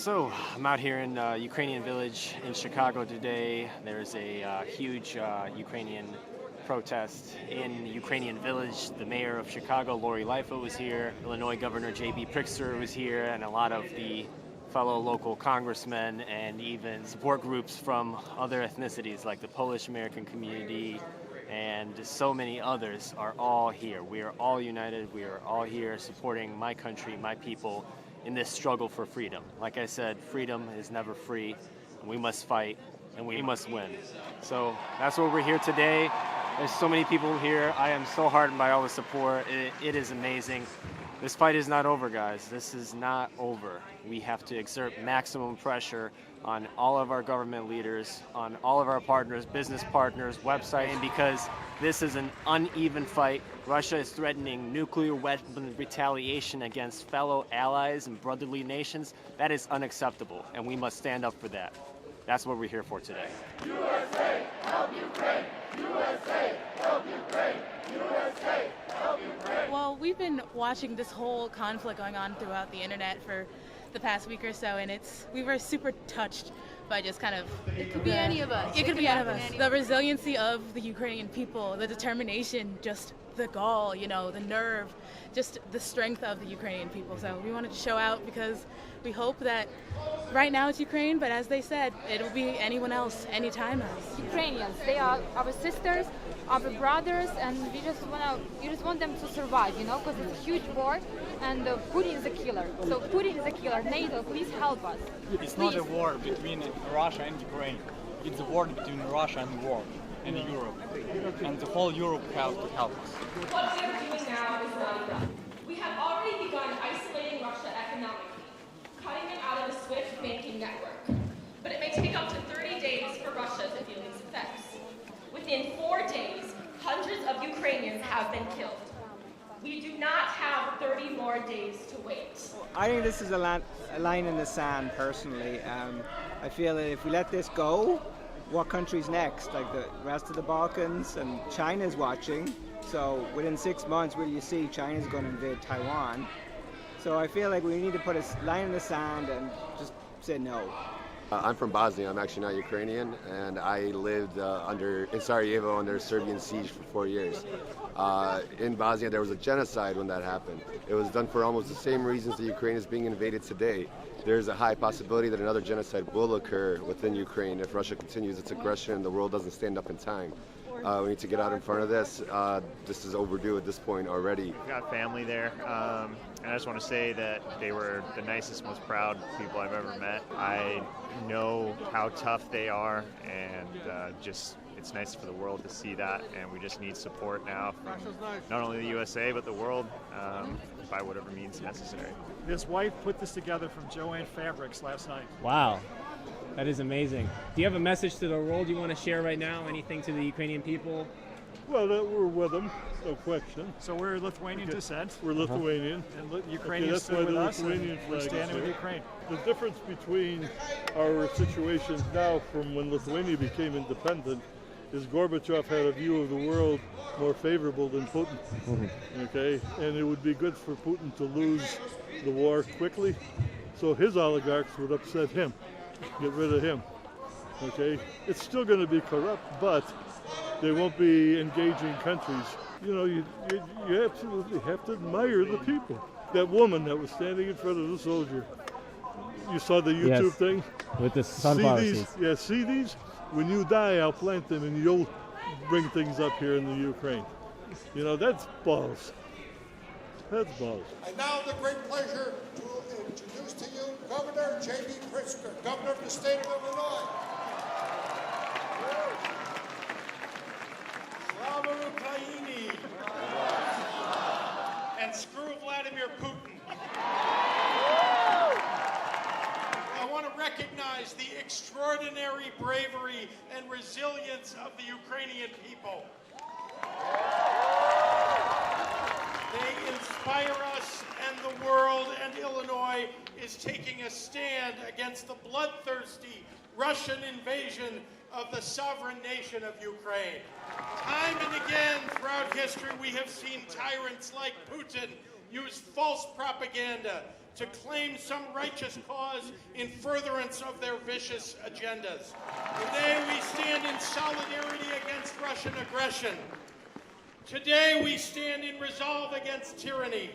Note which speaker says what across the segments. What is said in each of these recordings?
Speaker 1: So I'm out here in Ukrainian village in Chicago today. There's a huge Ukrainian protest in Ukrainian village. The mayor of Chicago, Lori Lightfoot, was here. Illinois Governor J.B. Pritzker was here, and a lot of the fellow local congressmen and even support groups from other ethnicities like the Polish American community and so many others are all here. We are all united. We are all here supporting my country, my people, in this struggle for freedom. Like I said, freedom is never free, and we must fight, and we must win. So that's why we're here today. There's so many people here. I am so heartened by all the support. It is amazing. This fight is not over, guys. This is not over. We have to exert maximum pressure on all of our government leaders, on all of our partners, business partners, websites, and because this is an uneven fight. Russia is threatening nuclear weapon retaliation against fellow allies and brotherly nations. That is unacceptable, and we must stand up for that. That's what we're here for today.
Speaker 2: USA, help Ukraine! USA, help Ukraine! USA, help Ukraine!
Speaker 3: Well, we've been watching this whole conflict going on throughout the internet for the past week or so, and we were super touched by just kind of...
Speaker 4: It could be any of us.
Speaker 3: It could be any of us. The resiliency of the Ukrainian people, the determination, just the gall, you know, the nerve, just the strength of the Ukrainian people. So we wanted to show out because we hope that right now it's Ukraine, but as they said, it'll be anyone else, anytime else.
Speaker 4: Ukrainians, they are our sisters, our brothers, and you just want them to survive, you know, because it's a huge war, and Putin is a killer. So Putin is a killer. NATO, please help us.
Speaker 5: It's not a war between Russia and Ukraine. It's a war between Russia and the world, and Europe. And the whole Europe has to help us.
Speaker 6: What we are doing now is not enough. We have already begun isolating Russia economically, cutting it out of the SWIFT banking network. But it may take up to 30 days for Russia to feel these effects. Within 4 days, hundreds of Ukrainians have been killed. We do not have 30 more days to wait.
Speaker 7: I think this is a line in the sand, personally. I feel that if we let this go, what country's next? Like the rest of the Balkans, and China's watching. So within 6 months, will you see China's going to invade Taiwan? So I feel like we need to put a line in the sand and just say no.
Speaker 8: I'm from Bosnia. I'm actually not Ukrainian, and I lived in Sarajevo under Serbian siege for 4 years. In Bosnia, there was a genocide when that happened. It was done for almost the same reasons that Ukraine is being invaded today. There's a high possibility that another genocide will occur within Ukraine if Russia continues its aggression and the world doesn't stand up in time. We need to get out in front of this. This is overdue at this point already.
Speaker 9: We've got family there, and I just want to say that they were the nicest, most proud people I've ever met. I know how tough they are, and it's nice for the world to see that, and we just need support now from not only the USA but the world by whatever means necessary.
Speaker 10: His wife put this together from Joanne Fabrics last night.
Speaker 11: Wow. That is amazing. Do you have a message to the world you want to share right now? Anything to the Ukrainian people?
Speaker 12: Well, we're with them, no question.
Speaker 10: So we're Lithuanian descent.
Speaker 12: We're Lithuanian.
Speaker 10: And Ukrainians stood with us, and we're standing with Ukraine.
Speaker 12: The difference between our situations now from when Lithuania became independent is Gorbachev had a view of the world more favorable than Putin. Okay? And it would be good for Putin to lose the war quickly, so his oligarchs would upset him. Get rid of him. Okay? It's still going to be corrupt, but they won't be engaging countries. You know, you absolutely have to admire the people. That woman that was standing in front of the soldier. You saw the YouTube thing?
Speaker 11: With the sunflower seeds.
Speaker 12: Yeah, see these? When you die, I'll plant them and you'll bring things up here in the Ukraine. You know, that's balls. That's balls.
Speaker 2: And now the great pleasure to introduce to you Governor J.B. Pritzker, Governor of the state of Illinois.
Speaker 13: Slava Ukraini! And screw Vladimir Putin. I want to recognize the extraordinary bravery and resilience of the Ukrainian people. They inspire us and the world, and Illinois is taking a stand against the bloodthirsty Russian invasion of the sovereign nation of Ukraine. Time and again throughout history, we have seen tyrants like Putin use false propaganda to claim some righteous cause in furtherance of their vicious agendas. Today we stand in solidarity against Russian aggression. Today we stand in resolve against tyranny.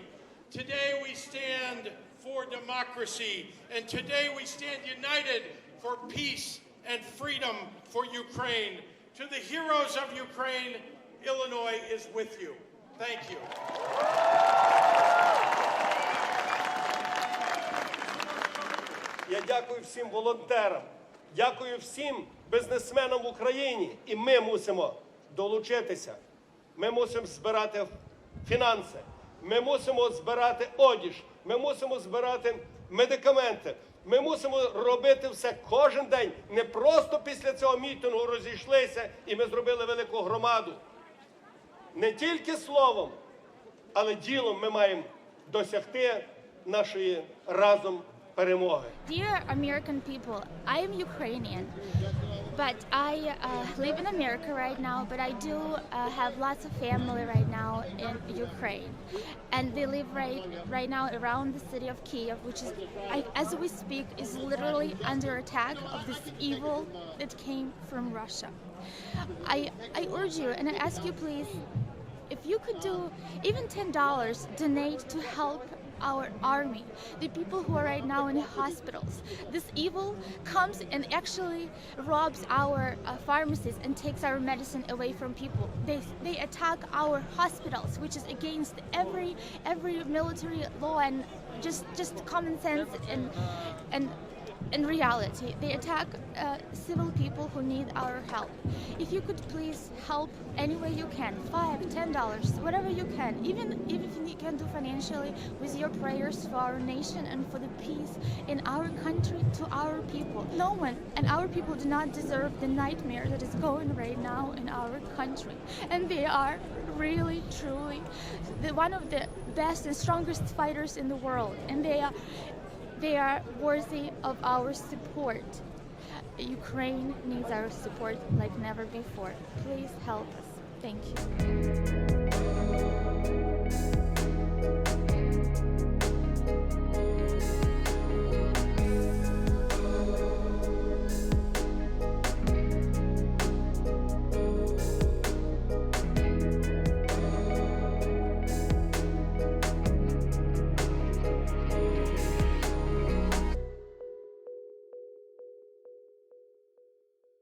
Speaker 13: Today we stand for democracy. And today we stand united for peace and freedom for Ukraine. To the heroes of Ukraine, Illinois is with you. Thank you.
Speaker 14: Я дякую всім волонтерам, дякую всім бізнесменам в Україні. І ми мусимо долучитися. Ми мусимо збирати фінанси, ми мусимо збирати одіж, ми мусимо збирати медикаменти. Ми мусимо робити все кожен день. Не просто після цього мітингу розійшлися і ми зробили велику громаду. Не тільки словом, але ділом ми маємо досягти нашої разом перемоги.
Speaker 15: Dear American people, I am Ukrainian, but I live in America right now, but I do have lots of family right now in Ukraine. And they live right now around the city of Kyiv, which is, as we speak, is literally under attack of this evil that came from Russia. I urge you and I ask you please, if you could do even $10, donate to help our army, the people who are right now in hospitals. This evil comes and actually robs our pharmacies and takes our medicine away from people. They attack our hospitals, which is against every military law and just common sense and reality. They attack civil people who need our help. If you could please help any way you can, $5, $10, whatever you can, even if you can do financially, with your prayers for our nation and for the peace in our country, to our people. No one and our people do not deserve the nightmare that is going right now in our country. And they are really, truly one of the best and strongest fighters in the world. And they are worthy of our support. Ukraine needs our support like never before. Please help us. Thank you.